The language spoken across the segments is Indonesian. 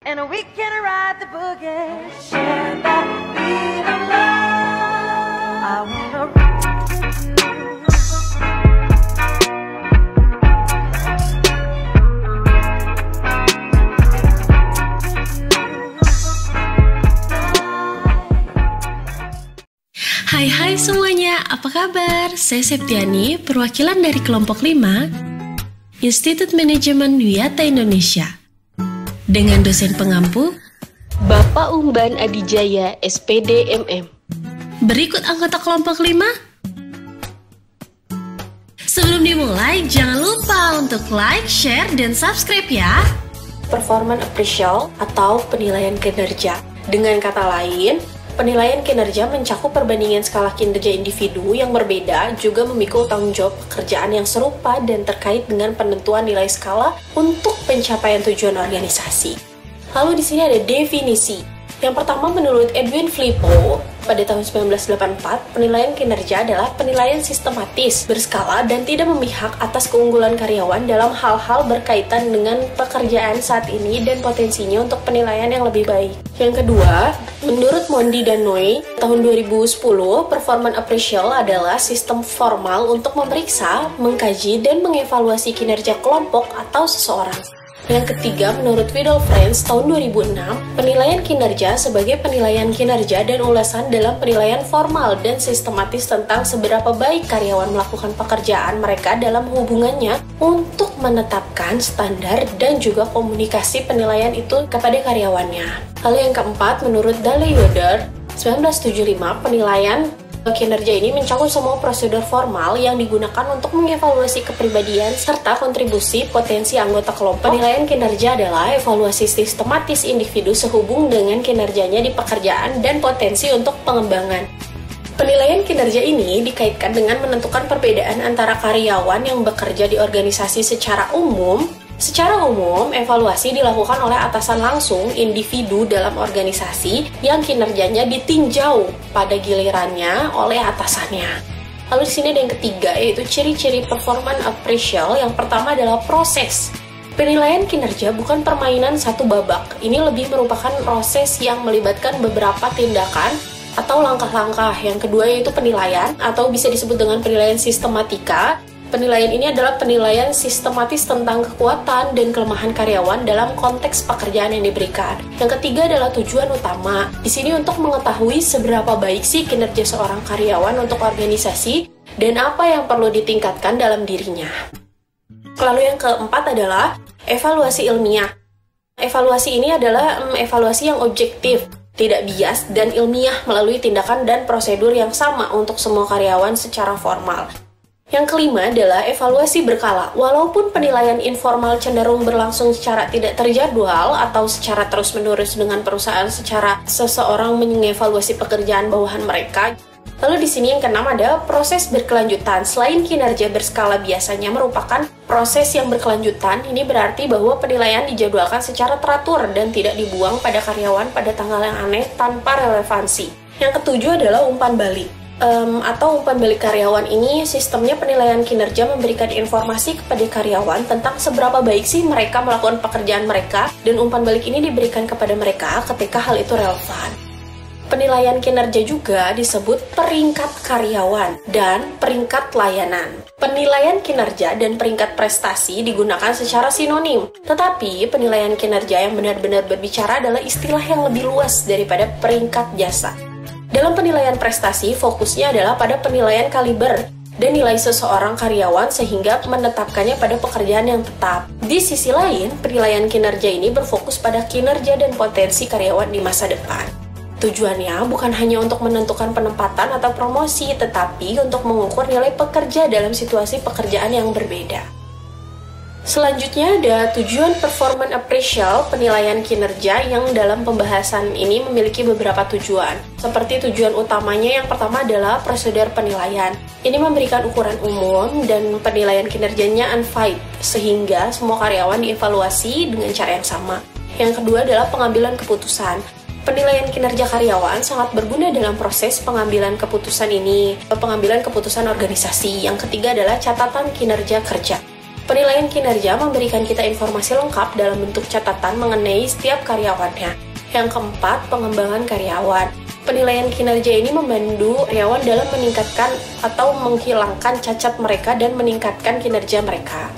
And we can ride the boogie, share that beat of love. I wanna rock with you. Hai semuanya, apa kabar? Saya Septiani, perwakilan dari kelompok 5 Institut Manajemen Wiyata Indonesia. Dengan dosen pengampu Bapak Umban Adijaya, SPD MM. Berikut anggota kelompok 5. Sebelum dimulai, jangan lupa untuk like, share, dan subscribe ya. Performance appraisal atau penilaian kinerja. Dengan kata lain, penilaian kinerja mencakup perbandingan skala kinerja individu yang berbeda, juga memikul tanggung jawab pekerjaan yang serupa dan terkait dengan penentuan nilai skala untuk pencapaian tujuan organisasi. Lalu di sini ada definisi. Yang pertama, menurut Edwin Flippo, pada tahun 1984, penilaian kinerja adalah penilaian sistematis, berskala, dan tidak memihak atas keunggulan karyawan dalam hal-hal berkaitan dengan pekerjaan saat ini dan potensinya untuk penilaian yang lebih baik. Yang kedua, menurut Mondi dan Noy, tahun 2010, performance appraisal adalah sistem formal untuk memeriksa, mengkaji, dan mengevaluasi kinerja kelompok atau seseorang. Yang ketiga, menurut Vidal Friends tahun 2006, penilaian kinerja sebagai penilaian kinerja dan ulasan dalam penilaian formal dan sistematis tentang seberapa baik karyawan melakukan pekerjaan mereka dalam hubungannya untuk menetapkan standar dan juga komunikasi penilaian itu kepada karyawannya. Lalu yang keempat, menurut Dale Yoder, 1975, penilaian kinerja ini mencakup semua prosedur formal yang digunakan untuk mengevaluasi kepribadian serta kontribusi potensi anggota kelompok. Penilaian kinerja adalah evaluasi sistematis individu sehubung dengan kinerjanya di pekerjaan dan potensi untuk pengembangan. Penilaian kinerja ini dikaitkan dengan menentukan perbedaan antara karyawan yang bekerja di organisasi secara umum. Secara umum, evaluasi dilakukan oleh atasan langsung individu dalam organisasi yang kinerjanya ditinjau pada gilirannya oleh atasannya. Lalu di sini ada yang ketiga, yaitu ciri-ciri performance appraisal. Yang pertama adalah proses. Penilaian kinerja bukan permainan satu babak. Ini lebih merupakan proses yang melibatkan beberapa tindakan atau langkah-langkah. Yang kedua yaitu penilaian, atau bisa disebut dengan penilaian sistematika. Penilaian ini adalah penilaian sistematis tentang kekuatan dan kelemahan karyawan dalam konteks pekerjaan yang diberikan. Yang ketiga adalah tujuan utama. Di sini untuk mengetahui seberapa baik sih kinerja seorang karyawan untuk organisasi dan apa yang perlu ditingkatkan dalam dirinya. Lalu yang keempat adalah evaluasi ilmiah. Evaluasi ini adalah evaluasi yang objektif, tidak bias, dan ilmiah melalui tindakan dan prosedur yang sama untuk semua karyawan secara formal. Yang kelima adalah evaluasi berkala. Walaupun penilaian informal cenderung berlangsung secara tidak terjadwal atau secara terus-menerus dengan perusahaan secara seseorang mengevaluasi pekerjaan bawahan mereka. Lalu di sini yang keenam ada proses berkelanjutan. Selain kinerja berskala biasanya merupakan proses yang berkelanjutan, ini berarti bahwa penilaian dijadwalkan secara teratur dan tidak dibuang pada karyawan pada tanggal yang aneh tanpa relevansi. Yang ketujuh adalah umpan balik. Atau umpan balik karyawan ini, sistemnya penilaian kinerja memberikan informasi kepada karyawan tentang seberapa baik sih mereka melakukan pekerjaan mereka, dan umpan balik ini diberikan kepada mereka ketika hal itu relevan. Penilaian kinerja juga disebut peringkat karyawan dan peringkat layanan. Penilaian kinerja dan peringkat prestasi digunakan secara sinonim, tetapi penilaian kinerja yang benar-benar berbicara adalah istilah yang lebih luas daripada peringkat jasa. Dalam penilaian prestasi, fokusnya adalah pada penilaian kaliber dan nilai seseorang karyawan sehingga menetapkannya pada pekerjaan yang tetap. Di sisi lain, penilaian kinerja ini berfokus pada kinerja dan potensi karyawan di masa depan. Tujuannya bukan hanya untuk menentukan penempatan atau promosi, tetapi untuk mengukur nilai pekerja dalam situasi pekerjaan yang berbeda. Selanjutnya ada tujuan performance appraisal, penilaian kinerja yang dalam pembahasan ini memiliki beberapa tujuan. Seperti tujuan utamanya, yang pertama adalah prosedur penilaian. Ini memberikan ukuran umum dan penilaian kinerjanya unfaired, sehingga semua karyawan dievaluasi dengan cara yang sama. Yang kedua adalah pengambilan keputusan. Penilaian kinerja karyawan sangat berguna dalam proses pengambilan keputusan ini, pengambilan keputusan organisasi. Yang ketiga adalah catatan kinerja kerja. Penilaian kinerja memberikan kita informasi lengkap dalam bentuk catatan mengenai setiap karyawannya. Yang keempat, pengembangan karyawan. Penilaian kinerja ini membantu karyawan dalam meningkatkan atau menghilangkan cacat mereka dan meningkatkan kinerja mereka.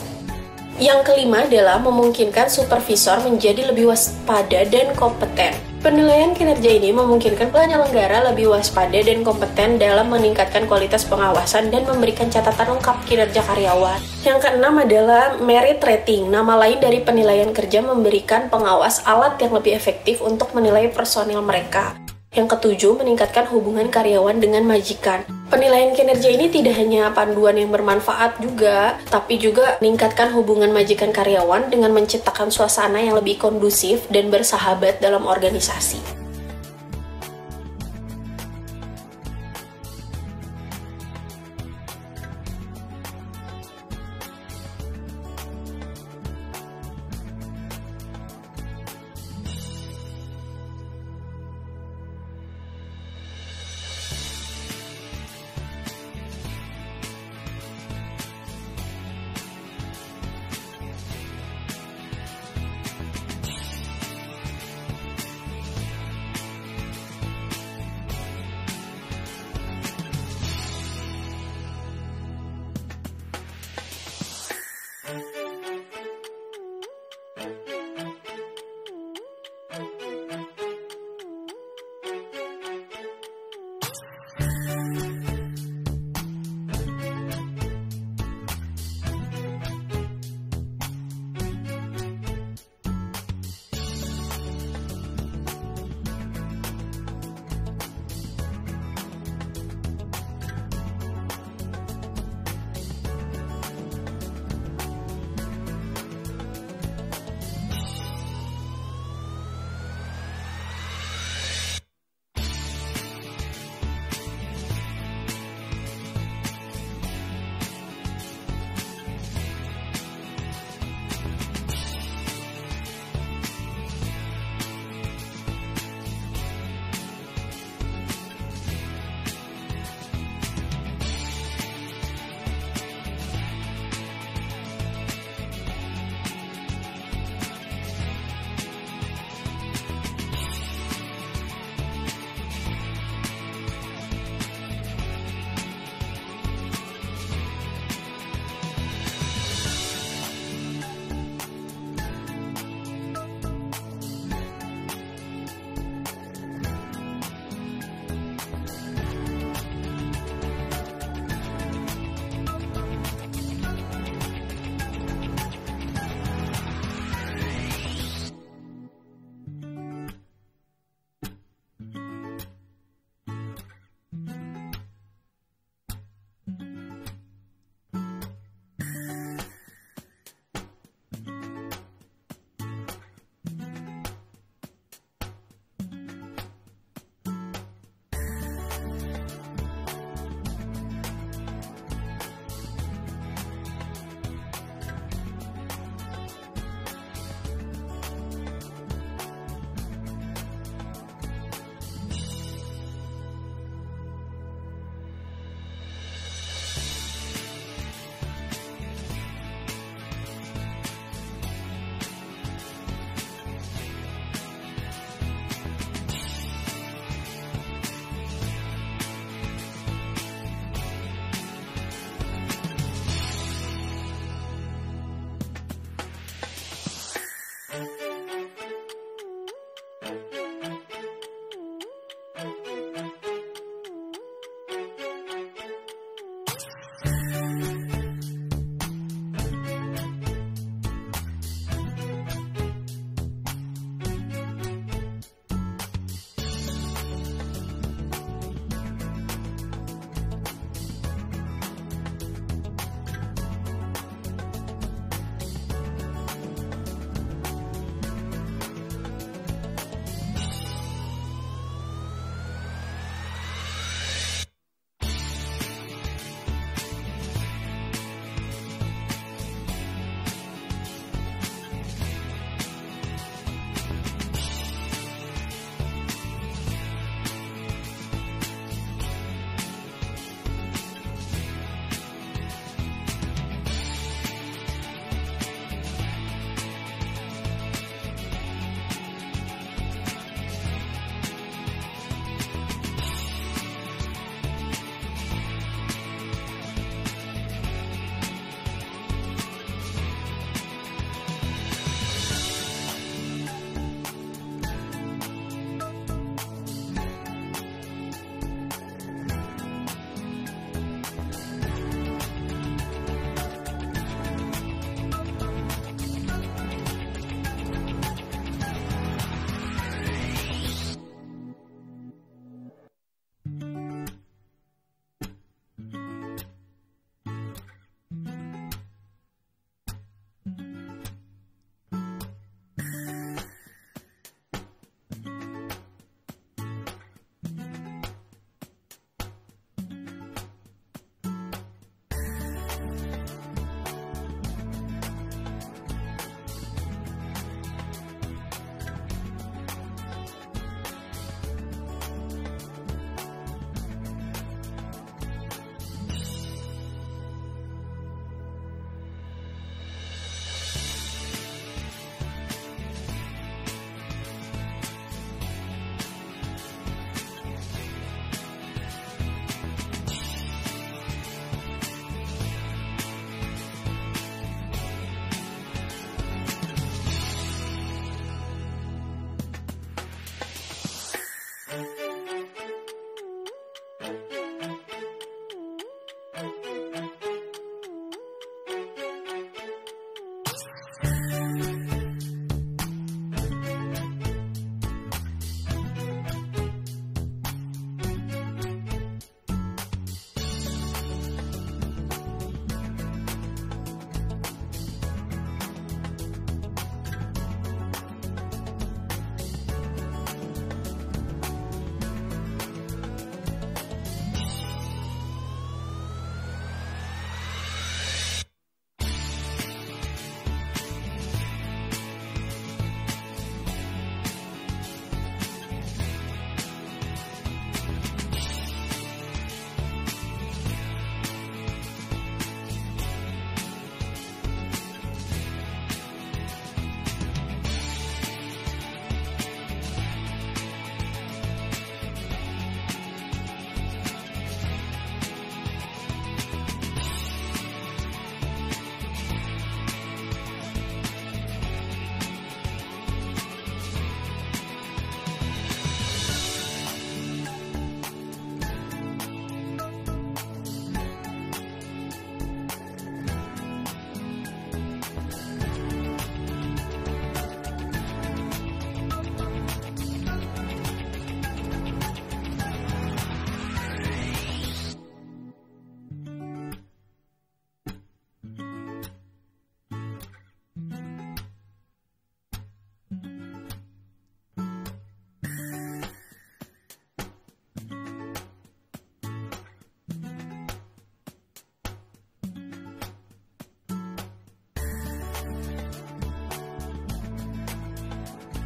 Yang kelima adalah memungkinkan supervisor menjadi lebih waspada dan kompeten. Penilaian kinerja ini memungkinkan penyelenggara lebih waspada dan kompeten dalam meningkatkan kualitas pengawasan dan memberikan catatan lengkap kinerja karyawan. Yang keenam adalah merit rating. Nama lain dari penilaian kerja memberikan pengawas alat yang lebih efektif untuk menilai personil mereka. Yang ketujuh, meningkatkan hubungan karyawan dengan majikan. Penilaian kinerja ini tidak hanya panduan yang bermanfaat juga, tapi juga meningkatkan hubungan majikan karyawan dengan menciptakan suasana yang lebih kondusif dan bersahabat dalam organisasi.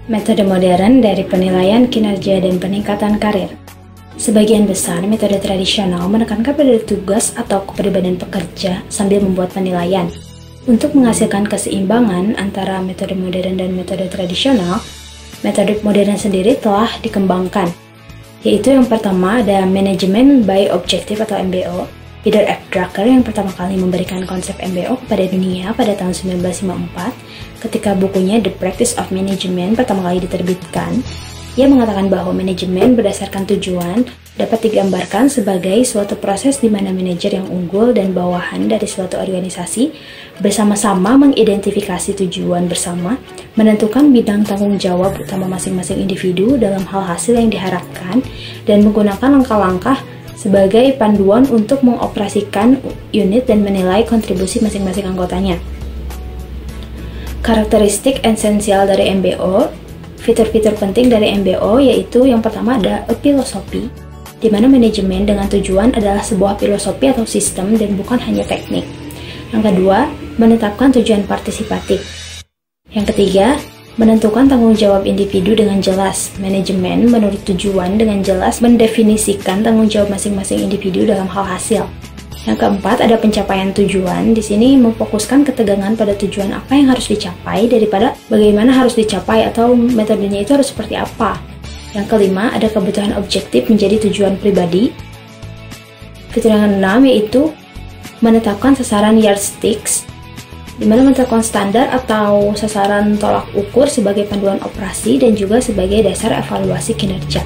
Metode modern dari penilaian kinerja dan peningkatan karir. Sebagian besar metode tradisional menekankan pada tugas atau kepribadian pekerja sambil membuat penilaian. Untuk menghasilkan keseimbangan antara metode modern dan metode tradisional, metode modern sendiri telah dikembangkan, yaitu yang pertama ada Management by Objective atau MBO. Peter F. Drucker yang pertama kali memberikan konsep MBO kepada dunia pada tahun 1954 ketika bukunya The Practice of Management pertama kali diterbitkan. Ia mengatakan bahwa manajemen berdasarkan tujuan dapat digambarkan sebagai suatu proses di mana manajer yang unggul dan bawahan dari suatu organisasi bersama-sama mengidentifikasi tujuan bersama, menentukan bidang tanggung jawab utama masing-masing individu dalam hal hasil yang diharapkan, dan menggunakan langkah-langkah sebagai panduan untuk mengoperasikan unit dan menilai kontribusi masing-masing anggotanya. Karakteristik esensial dari MBO, fitur-fitur penting dari MBO yaitu yang pertama ada filosofi, di mana manajemen dengan tujuan adalah sebuah filosofi atau sistem dan bukan hanya teknik. Yang kedua, menetapkan tujuan partisipatif. Yang ketiga, menentukan tanggung jawab individu dengan jelas. Manajemen menurut tujuan dengan jelas mendefinisikan tanggung jawab masing-masing individu dalam hal hasil. Yang keempat, ada pencapaian tujuan. Di sini memfokuskan ketegangan pada tujuan apa yang harus dicapai daripada bagaimana harus dicapai atau metodenya itu harus seperti apa. Yang kelima, ada kebutuhan objektif menjadi tujuan pribadi. Fitur yang keenam yaitu menetapkan sasaran yardsticks, di mana menetapkan standar atau sasaran tolak ukur sebagai panduan operasi dan juga sebagai dasar evaluasi kinerja.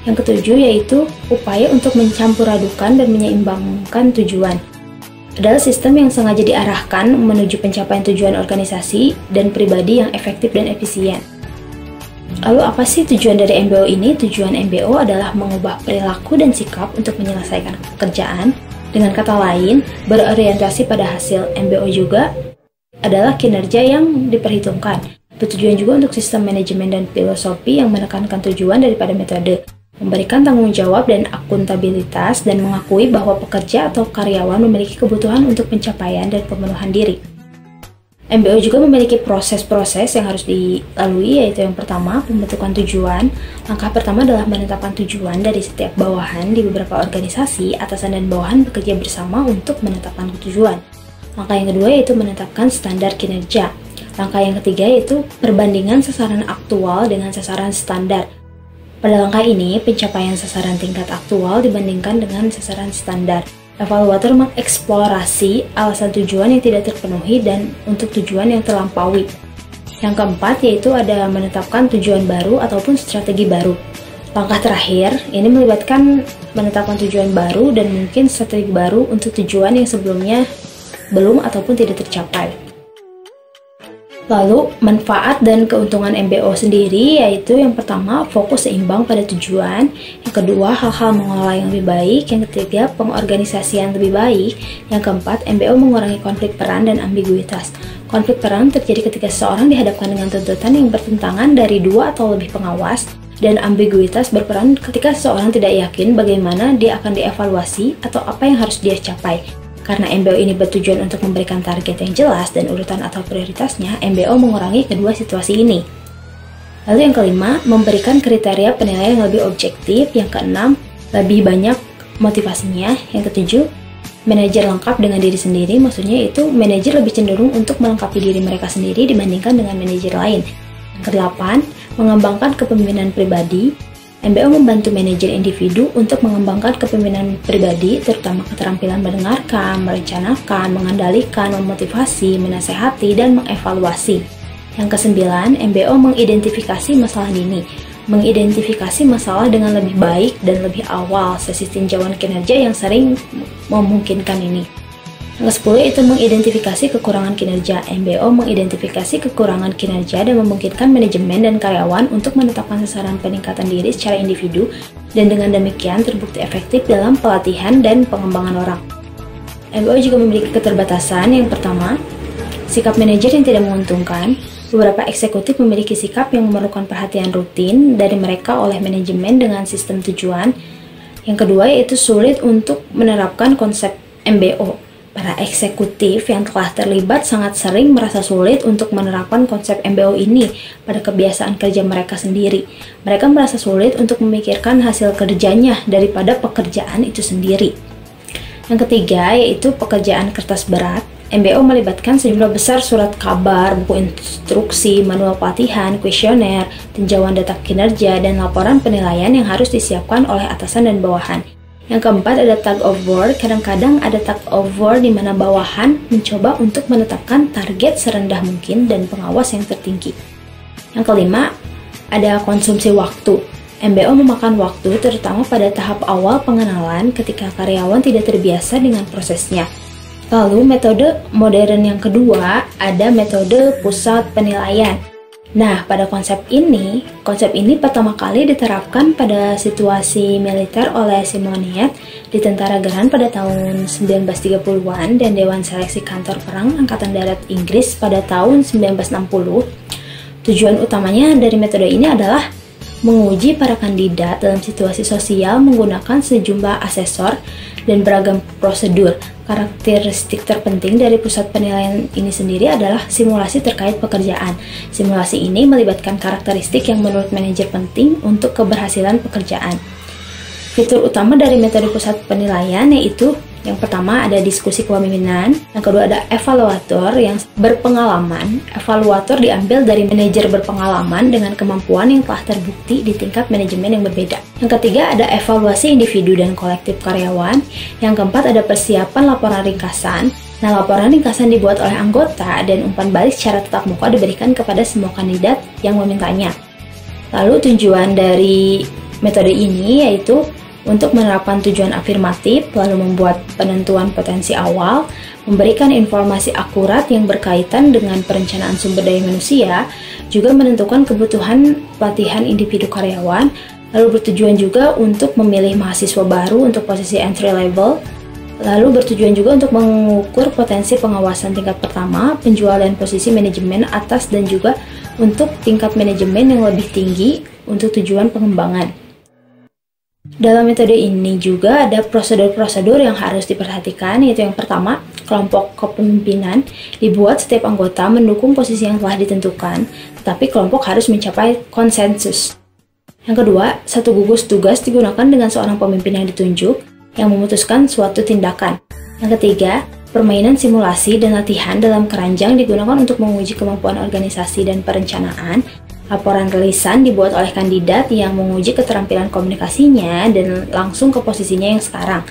Yang ketujuh yaitu upaya untuk mencampur-adukan dan menyeimbangkan tujuan. Adalah sistem yang sengaja diarahkan menuju pencapaian tujuan organisasi dan pribadi yang efektif dan efisien. Lalu apa sih tujuan dari MBO ini? Tujuan MBO adalah mengubah perilaku dan sikap untuk menyelesaikan pekerjaan. Dengan kata lain, berorientasi pada hasil. MBO juga adalah kinerja yang diperhitungkan. Bertujuan juga untuk sistem manajemen dan filosofi yang menekankan tujuan daripada metode, memberikan tanggung jawab dan akuntabilitas, dan mengakui bahwa pekerja atau karyawan memiliki kebutuhan untuk pencapaian dan pemenuhan diri. MBO juga memiliki proses-proses yang harus dilalui, yaitu yang pertama, pembentukan tujuan. Langkah pertama adalah menetapkan tujuan dari setiap bawahan di beberapa organisasi. Atasan dan bawahan bekerja bersama untuk menetapkan tujuan. Langkah yang kedua yaitu menetapkan standar kinerja. Langkah yang ketiga yaitu perbandingan sasaran aktual dengan sasaran standar. Pada langkah ini, pencapaian sasaran tingkat aktual dibandingkan dengan sasaran standar. Evaluator mengeksplorasi alasan tujuan yang tidak terpenuhi dan untuk tujuan yang terlampaui. Yang keempat yaitu ada menetapkan tujuan baru ataupun strategi baru. Langkah terakhir ini melibatkan menetapkan tujuan baru dan mungkin strategi baru untuk tujuan yang sebelumnya belum ataupun tidak tercapai. Lalu, manfaat dan keuntungan MBO sendiri yaitu yang pertama, fokus seimbang pada tujuan. Yang kedua, hal-hal mengelola yang lebih baik. Yang ketiga, pengorganisasian lebih baik. Yang keempat, MBO mengurangi konflik peran dan ambiguitas. Konflik peran terjadi ketika seseorang dihadapkan dengan tuntutan yang bertentangan dari dua atau lebih pengawas, dan ambiguitas berperan ketika seseorang tidak yakin bagaimana dia akan dievaluasi atau apa yang harus dia capai. Karena MBO ini bertujuan untuk memberikan target yang jelas dan urutan atau prioritasnya, MBO mengurangi kedua situasi ini. Lalu yang kelima, memberikan kriteria penilaian yang lebih objektif. Yang keenam, lebih banyak motivasinya. Yang ketujuh, manajer lengkap dengan diri sendiri, maksudnya itu manajer lebih cenderung untuk melengkapi diri mereka sendiri dibandingkan dengan manajer lain. Yang kedelapan, mengembangkan kepemimpinan pribadi. MBO membantu manajer individu untuk mengembangkan kepemimpinan pribadi, terutama keterampilan mendengarkan, merencanakan, mengendalikan, memotivasi, menasehati, dan mengevaluasi. Yang kesembilan, MBO mengidentifikasi masalah dini. Mengidentifikasi masalah dengan lebih baik dan lebih awal, sesi tinjauan kinerja yang sering memungkinkan ini. Yang ke-10 itu mengidentifikasi kekurangan kinerja. MBO mengidentifikasi kekurangan kinerja dan memungkinkan manajemen dan karyawan untuk menetapkan sasaran peningkatan diri secara individu, dan dengan demikian terbukti efektif dalam pelatihan dan pengembangan orang. MBO juga memiliki keterbatasan. Yang pertama, sikap manajer yang tidak menguntungkan. Beberapa eksekutif memiliki sikap yang memerlukan perhatian rutin dari mereka oleh manajemen dengan sistem tujuan. Yang kedua yaitu sulit untuk menerapkan konsep MBO. Para eksekutif yang telah terlibat sangat sering merasa sulit untuk menerapkan konsep MBO ini pada kebiasaan kerja mereka sendiri. Mereka merasa sulit untuk memikirkan hasil kerjanya daripada pekerjaan itu sendiri. Yang ketiga yaitu pekerjaan kertas berat. MBO melibatkan sejumlah besar surat kabar, buku instruksi, manual pelatihan, kuesioner, tinjauan data kinerja, dan laporan penilaian yang harus disiapkan oleh atasan dan bawahan. Yang keempat ada tug of war. Kadang-kadang ada tug of war di mana bawahan mencoba untuk menetapkan target serendah mungkin dan pengawas yang tertinggi. Yang kelima ada konsumsi waktu. MBO memakan waktu terutama pada tahap awal pengenalan ketika karyawan tidak terbiasa dengan prosesnya. Lalu metode modern yang kedua ada metode pusat penilaian. Nah, pada konsep ini pertama kali diterapkan pada situasi militer oleh Simoniet di Tentara Geran pada tahun 1930-an dan Dewan Seleksi Kantor Perang Angkatan Darat Inggris pada tahun 1960. Tujuan utamanya dari metode ini adalah menguji para kandidat dalam situasi sosial menggunakan sejumlah asesor dan beragam prosedur. Karakteristik terpenting dari pusat penilaian ini sendiri adalah simulasi terkait pekerjaan. Simulasi ini melibatkan karakteristik yang menurut manajer penting untuk keberhasilan pekerjaan. Fitur utama dari metode pusat penilaian yaitu yang pertama ada diskusi kepemimpinan, yang kedua ada evaluator yang berpengalaman. Evaluator diambil dari manajer berpengalaman dengan kemampuan yang telah terbukti di tingkat manajemen yang berbeda. Yang ketiga ada evaluasi individu dan kolektif karyawan. Yang keempat ada persiapan laporan ringkasan. Nah, laporan ringkasan dibuat oleh anggota dan umpan balik secara tatap muka diberikan kepada semua kandidat yang memintanya. Lalu tujuan dari metode ini yaitu untuk menerapkan tujuan afirmatif, lalu membuat penentuan potensi awal, memberikan informasi akurat yang berkaitan dengan perencanaan sumber daya manusia, juga menentukan kebutuhan pelatihan individu karyawan, lalu bertujuan juga untuk memilih mahasiswa baru untuk posisi entry level, lalu bertujuan juga untuk mengukur potensi pengawasan tingkat pertama, penjualan posisi manajemen atas, dan juga untuk tingkat manajemen yang lebih tinggi untuk tujuan pengembangan. Dalam metode ini juga ada prosedur-prosedur yang harus diperhatikan, yaitu yang pertama, kelompok kepemimpinan dibuat setiap anggota mendukung posisi yang telah ditentukan, tetapi kelompok harus mencapai konsensus. Yang kedua, satu gugus tugas digunakan dengan seorang pemimpin yang ditunjuk yang memutuskan suatu tindakan. Yang ketiga, permainan simulasi dan latihan dalam keranjang digunakan untuk menguji kemampuan organisasi dan perencanaan. Laporan rilisan dibuat oleh kandidat yang menguji keterampilan komunikasinya dan langsung ke posisinya yang sekarang.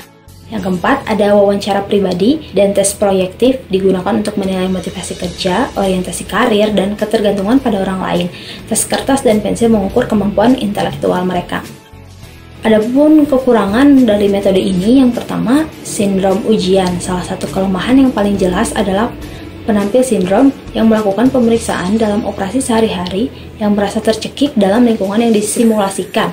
Yang keempat, ada wawancara pribadi dan tes proyektif digunakan untuk menilai motivasi kerja, orientasi karir, dan ketergantungan pada orang lain. Tes kertas dan pensil mengukur kemampuan intelektual mereka. Adapun kekurangan dari metode ini, yang pertama, sindrom ujian. Salah satu kelemahan yang paling jelas adalah penampil sindrom yang melakukan pemeriksaan dalam operasi sehari-hari yang merasa tercekik dalam lingkungan yang disimulasikan.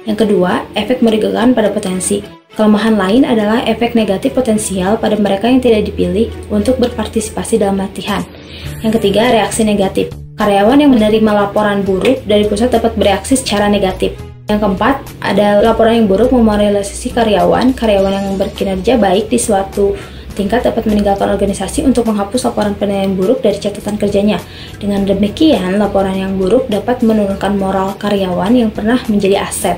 Yang kedua, efek merugikan pada potensi. Kelemahan lain adalah efek negatif potensial pada mereka yang tidak dipilih untuk berpartisipasi dalam latihan. Yang ketiga, reaksi negatif. Karyawan yang menerima laporan buruk dari pusat dapat bereaksi secara negatif. Yang keempat, ada laporan yang buruk memoralisasi karyawan. Karyawan yang berkinerja baik di suatu tingkat dapat meninggalkan organisasi untuk menghapus laporan penilaian buruk dari catatan kerjanya. Dengan demikian, laporan yang buruk dapat menurunkan moral karyawan yang pernah menjadi aset.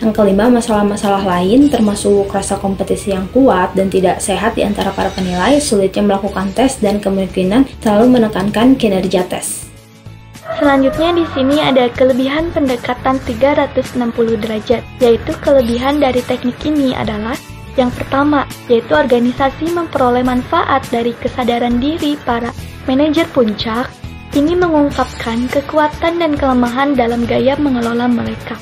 Yang kelima, masalah-masalah lain termasuk rasa kompetisi yang kuat dan tidak sehat di antara para penilai, sulitnya melakukan tes, dan kemungkinan terlalu menekankan kinerja tes. Selanjutnya di sini ada kelebihan pendekatan 360 derajat, yaitu kelebihan dari teknik ini adalah yang pertama, yaitu organisasi memperoleh manfaat dari kesadaran diri para manajer puncak. Ini mengungkapkan kekuatan dan kelemahan dalam gaya mengelola mereka.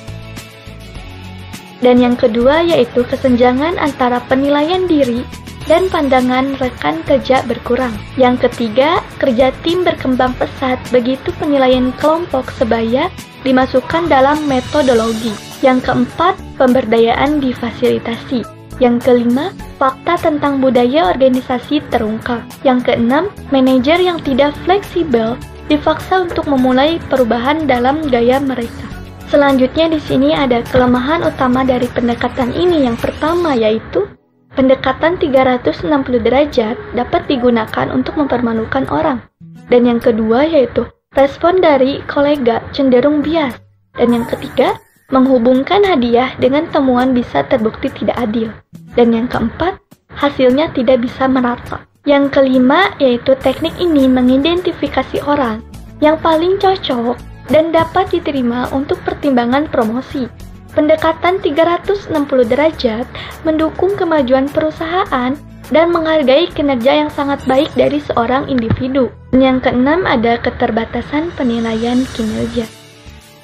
Dan yang kedua, yaitu kesenjangan antara penilaian diri dan pandangan rekan kerja berkurang. Yang ketiga, kerja tim berkembang pesat begitu penilaian kelompok sebaya dimasukkan dalam metodologi. Yang keempat, pemberdayaan difasilitasi. Yang kelima, fakta tentang budaya organisasi terungkap. Yang keenam, manajer yang tidak fleksibel dipaksa untuk memulai perubahan dalam gaya mereka. Selanjutnya di sini ada kelemahan utama dari pendekatan ini. Yang pertama yaitu Pendekatan 360 derajat dapat digunakan untuk mempermalukan orang. Dan yang kedua yaitu respon dari kolega cenderung bias. Dan yang ketiga, menghubungkan hadiah dengan temuan bisa terbukti tidak adil. Dan yang keempat, hasilnya tidak bisa merata. Yang kelima yaitu teknik ini mengidentifikasi orang yang paling cocok dan dapat diterima untuk pertimbangan promosi. Pendekatan 360 derajat mendukung kemajuan perusahaan dan menghargai kinerja yang sangat baik dari seorang individu. Yang keenam ada keterbatasan penilaian kinerja.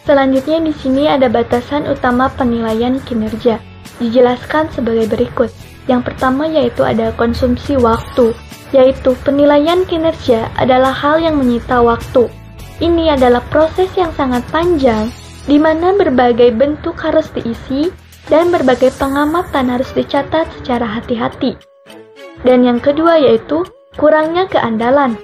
Selanjutnya di sini ada batasan utama penilaian kinerja. Dijelaskan sebagai berikut. Yang pertama yaitu ada konsumsi waktu, yaitu penilaian kinerja adalah hal yang menyita waktu. Ini adalah proses yang sangat panjang, di mana berbagai bentuk harus diisi dan berbagai pengamatan harus dicatat secara hati-hati. Dan yang kedua yaitu kurangnya keandalan.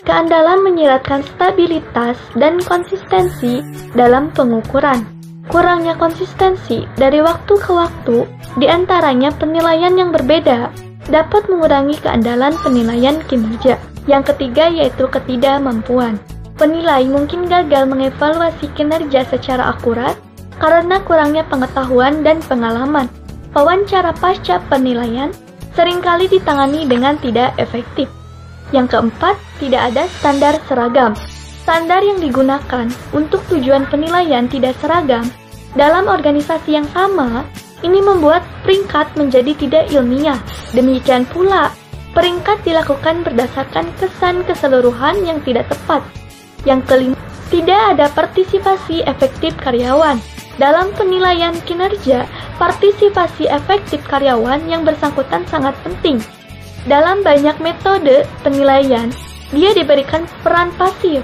Keandalan menyiratkan stabilitas dan konsistensi dalam pengukuran. Kurangnya konsistensi dari waktu ke waktu, diantaranya penilaian yang berbeda, dapat mengurangi keandalan penilaian kinerja. Yang ketiga yaitu ketidakmampuan. Penilai mungkin gagal mengevaluasi kinerja secara akurat karena kurangnya pengetahuan dan pengalaman. Wawancara pasca penilaian seringkali ditangani dengan tidak efektif. Yang keempat, tidak ada standar seragam. Standar yang digunakan untuk tujuan penilaian tidak seragam dalam organisasi yang sama, ini membuat peringkat menjadi tidak ilmiah. Demikian pula, peringkat dilakukan berdasarkan kesan keseluruhan yang tidak tepat. Yang kelima, tidak ada partisipasi efektif karyawan. Dalam penilaian kinerja, partisipasi efektif karyawan yang bersangkutan sangat penting. Dalam banyak metode penilaian, dia diberikan peran pasif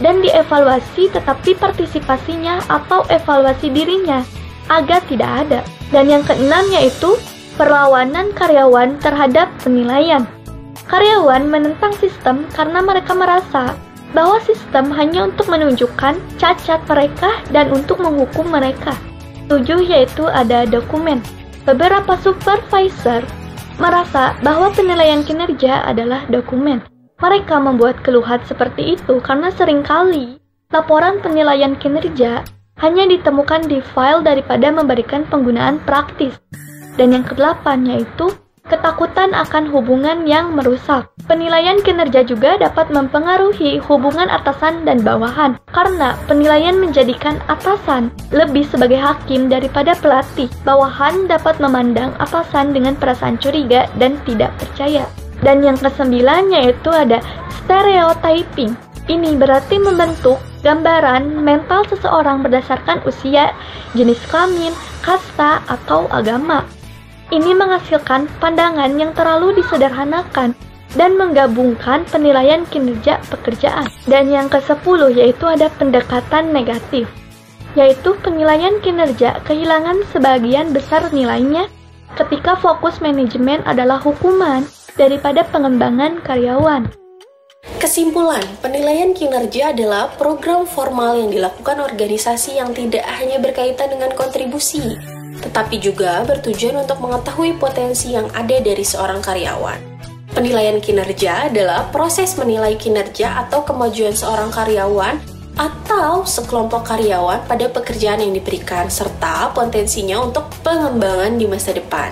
dan dievaluasi, tetapi partisipasinya atau evaluasi dirinya agak tidak ada. Dan yang keenam yaitu perlawanan karyawan terhadap penilaian. Karyawan menentang sistem karena mereka merasa bahwa sistem hanya untuk menunjukkan cacat mereka dan untuk menghukum mereka. 7 yaitu ada dokumen. Beberapa supervisor merasa bahwa penilaian kinerja adalah dokumen. Mereka membuat keluhan seperti itu karena seringkali laporan penilaian kinerja hanya ditemukan di file daripada memberikan penggunaan praktis. Dan yang ke-8 yaitu ketakutan akan hubungan yang merusak. Penilaian kinerja juga dapat mempengaruhi hubungan atasan dan bawahan, karena penilaian menjadikan atasan lebih sebagai hakim daripada pelatih. Bawahan dapat memandang atasan dengan perasaan curiga dan tidak percaya. Dan yang ke-9 yaitu ada stereotyping. Ini berarti membentuk gambaran mental seseorang berdasarkan usia, jenis kelamin, kasta, atau agama. Ini menghasilkan pandangan yang terlalu disederhanakan dan menggabungkan penilaian kinerja pekerjaan. Dan yang ke-10 yaitu ada pendekatan negatif, yaitu penilaian kinerja kehilangan sebagian besar nilainya ketika fokus manajemen adalah hukuman daripada pengembangan karyawan. Kesimpulan, penilaian kinerja adalah program formal yang dilakukan organisasi yang tidak hanya berkaitan dengan kontribusi, tetapi juga bertujuan untuk mengetahui potensi yang ada dari seorang karyawan. Penilaian kinerja adalah proses menilai kinerja atau kemajuan seorang karyawan atau sekelompok karyawan pada pekerjaan yang diberikan, serta potensinya untuk pengembangan di masa depan.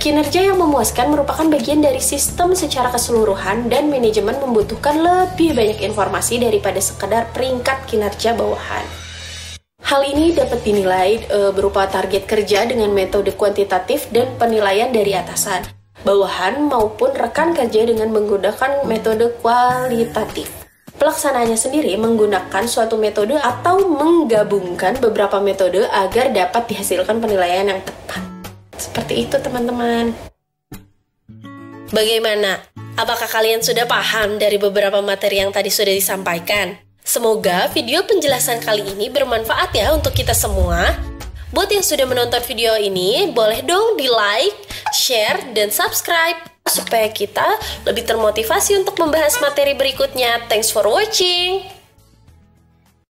Kinerja yang memuaskan merupakan bagian dari sistem secara keseluruhan dan manajemen membutuhkan lebih banyak informasi daripada sekadar peringkat kinerja bawahan. Hal ini dapat dinilai berupa target kerja dengan metode kuantitatif dan penilaian dari atasan, bawahan maupun rekan kerja dengan menggunakan metode kualitatif. Pelaksanaannya sendiri menggunakan suatu metode atau menggabungkan beberapa metode agar dapat dihasilkan penilaian yang tepat. Seperti itu teman-teman. Bagaimana? Apakah kalian sudah paham dari beberapa materi yang tadi sudah disampaikan? Semoga video penjelasan kali ini bermanfaat ya untuk kita semua. Buat yang sudah menonton video ini, boleh dong di like, share, dan subscribe supaya kita lebih termotivasi untuk membahas materi berikutnya. Thanks for watching.